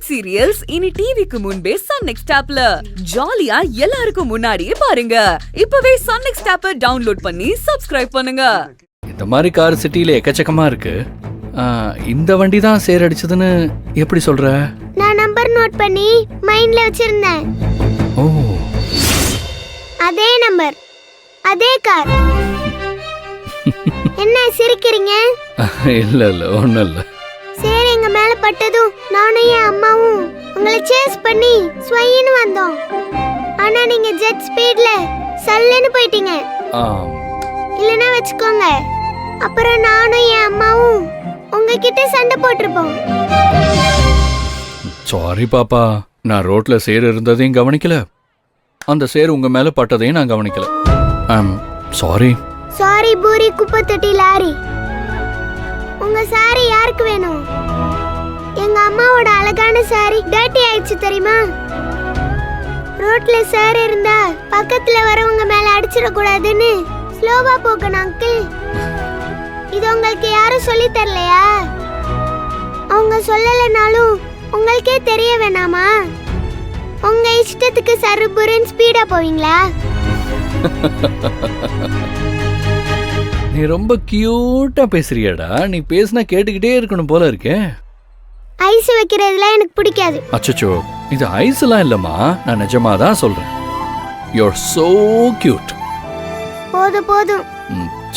Web serials இனி டிவிக்கு முன்பே சன் நெக்ஸ்ட் ஆப்ல ஜாலியா எல்லாருக்கும் முன்னாடியே பாருங்க. இப்பவே சன் நெக்ஸ்ட் ஆப்பை டவுன்லோட் பண்ணி சப்ஸ்கிரைப் பண்ணுங்க. இந்த மாதிரி கார் சிட்டில எக்கச்சக்கமா இருக்கு. இந்த வண்டி தான் சேர் அடிச்சதுன்னு எப்படி சொல்ற? நான் நம்பர் நோட் பண்ணி மைண்ட்ல வச்சிருந்தேன். ஓ, அதே நம்பர், அதே கார். என்ன சிரிக்கிறீங்க? இல்ல இல்ல ஒண்ணும் இல்ல. சரி, எங்க மேல பட்டதும் நானும் என் அம்மாவும் உங்களை சேஸ் பண்ணி ஸ்வைன்னு வந்தோம். ஆனா நீங்க ஜெட் ஸ்பீட்ல சல்லுன்னு போயிட்டீங்க. இல்லனா வெச்சுக்கோங்க, அப்புறம் நானும் என் அம்மாவும் உங்ககிட்ட சண்டை போட்டிருப்போம். சாரி பாப்பா, நான் ரோட்ல சேர் இருந்ததையும் கவனிக்கல, அந்த சேர் உங்க மேல பட்டதையும் நான் கவனிக்கல. சாரி. சாரி பூரி குப்பை தொட்டி லாரி. உங்க சாரி யாருக்கு வேணும்? எங்க அம்மாவோட அழகான சாரி டர்ட்டி ஆயிடுச்சு தெரியுமா? ரோட்ல சார் இருந்தா பக்கத்துல வரவங்க மேல அடிச்சிட கூடாதுன்னு ஸ்லோவா போகணும் அங்கிள். இது உங்களுக்கு யாரும் சொல்லி தரலையா? அவங்க சொல்லலைனாலும் உங்களுக்கே தெரிய வேணாமா? உங்க இஷ்டத்துக்கு சருபுரன் ஸ்பீடா போவீங்களா? நீ ரொம்ப கியூட்டா பேசுறியாடா. நீ பேசினா கேட்டுக்கிட்டே இருக்கணும் போல இருக்கே. ஐஸ் வைக்கிறதுலாம் எனக்கு பிடிக்காது. அச்சச்சோ, இது ஐஸ் எல்லாம் இல்லம்மா, நான் நிஜமா தான் சொல்றேன். You are so cute. போதும் போதும்.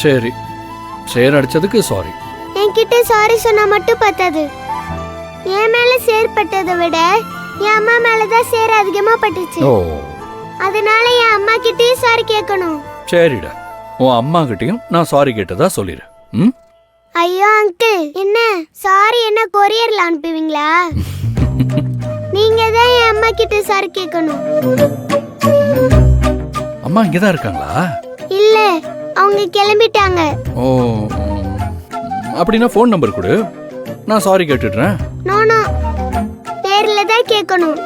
சரி, சேர் அடிச்சதுக்கு சாரி. என்கிட்ட சாரி சொன்னா மட்டும் பத்தாது. என் மேல சேர் பட்டதை விட என் அம்மா மேலதான் சேர் அதிகமா பட்டுச்சு. ஓ, அதனால என் அம்மா கிட்டே சாரி கேட்கணும். சரிடா, உன் அம்மா கிட்டயும் நான் சாரி கேட்டதா சொல்லிடுறேன். ஐயோ அங்கிள், என்ன சாரி என்ன கொரியர்ல அனுப்புவீங்களா? நீங்க தான் என் அம்மா கிட்ட சாரி கேட்கணும். அம்மா இங்கதான் இருக்காங்களா? இல்ல, அவங்க கிளம்பிட்டாங்க. ஓ, அப்படின்னா ஃபோன் நம்பர் கொடு, நான் சாரி கேட்டுடுறேன். நோ நோ, பேர்ல தான் கேட்கணும்.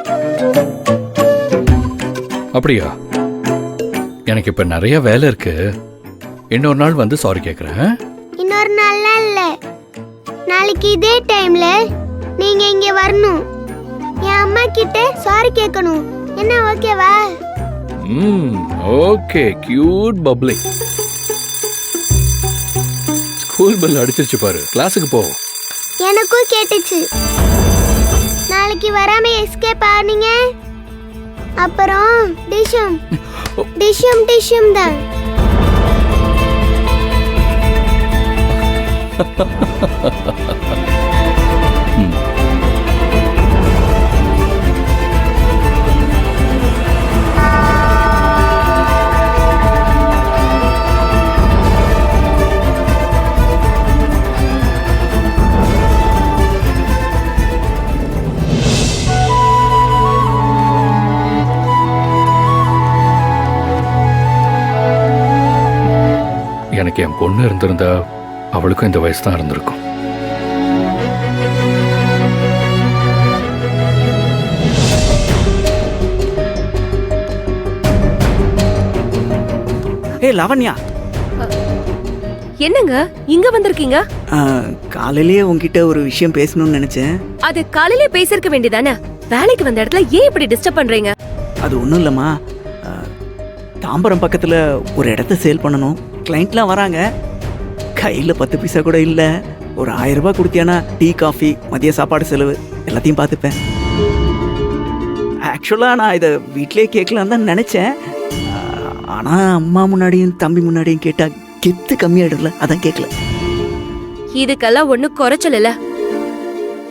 அப்படியா? எனக்கு இப்ப நிறைய வேலை இருக்கு, இன்னொரு நாள் வந்து சாரி கேக்குறேன். இன்னொரு நாள்லாம் இல்ல, நாளைக்கு இதே டைம்ல நீங்க இங்க வரணும். என் அம்மா கிட்ட சாரி கேட்கணும். என்ன ஓகேவா? Okay, cute bubbly. School bell அடிச்சிருச்சு பாரு, கிளாஸுக்கு போ. எனக்கும் கேட்டுச்சு. நாளைக்கு வராம எஸ்கேப் ஆனீங்க, அப்புறம் டிஷும் டிஷும் டிஷும் தான். எனக்கு என் பொண்ணு இருந்திருந்தா அவளுக்கும் இந்த வயசு தான் இருந்திருக்கும். லாவண்யா, என்னங்க இங்க வந்திருக்கீங்க? காலையிலேயே உங்ககிட்ட ஒரு விஷயம் பேசணும்னு நினைச்சேன். அது காலையிலே பேசிருக்க வேண்டியதானே? வேலைக்கு வந்த இடத்துல ஏன் இப்படி டிஸ்டர்ப் பண்றீங்க? அது ஒன்றும் இல்லைம்மா, தாம்பரம் பக்கத்தில் ஒரு இடத்த சேல் பண்ணணும். கிளைண்ட்லாம் வராங்க, கையில் 10 பைசா கூட இல்லை. ஒரு 1000 ரூபாய் கொடுத்தியானா டீ காஃபி மதிய சாப்பாடு செலவு எல்லாத்தையும் பார்த்துப்பேன். ஆக்சுவலாக நான் இதை வீட்டிலே கேட்கலான்னு தான் நினச்சேன். ஆனால் அம்மா முன்னாடியும் தம்பி முன்னாடியும் கேட்டால் கெத்து கம்மியாயிடும்ல, அதான் கேட்கல. இதுக்கெல்லாம் ஒன்னும் குறைச்சல் இல்ல.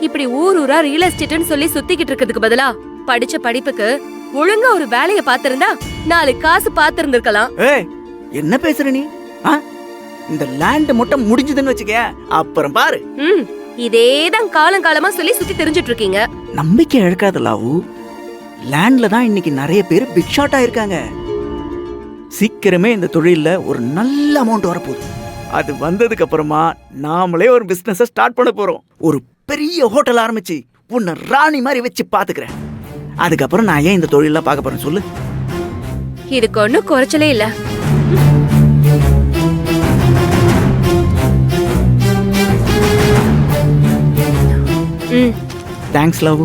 இப்படி ஊர் ஊரா ரியல் எஸ்டேட்னு சொல்லி சுத்திக்கிட்டு இருக்கிறதுக்கு பதிலா படிச்ச படிப்புக்கு ஒழுங்கா ஒரு வேலையை பார்த்திருந்தா 4 காசு பார்த்திருந்திருக்கலாம். ஏய், என்ன பேசுற நீ? இந்த லேண்ட் மட்டும் முடிஞ்சதுன்னு வச்சுக்க, அப்புறம் பாரு. இதேதான் காலங்காலமா சொல்லி சுத்தி தெரிஞ்சிட்டு இருக்கீங்க. நம்பிக்கை இழக்காத லாவு. லேண்ட்ல தான் இன்னைக்கு நிறைய பேர் பிக் ஷாட் ஆயிருக்காங்க. சீக்கிரமே இந்த தொழில்ல ஒரு நல்ல அமௌண்ட் வரப்போகுது. அது வந்ததுக்கு அப்புறமா நாமளே ஒரு பிசினஸ் ஸ்டார்ட் பண்ண போறோம். ஒரு பெரிய ஹோட்டல் ஆரம்பிச்சு உன்னை ராணி மாதிரி வச்சு பாத்துக்கிறேன். அதுக்கப்புறம் நான் ஏன் இந்த தொழில பார்க்க போறேன் சொல்லு? இதுக்கு ஒன்னும் குறைச்சலே இல்ல. Thanks love.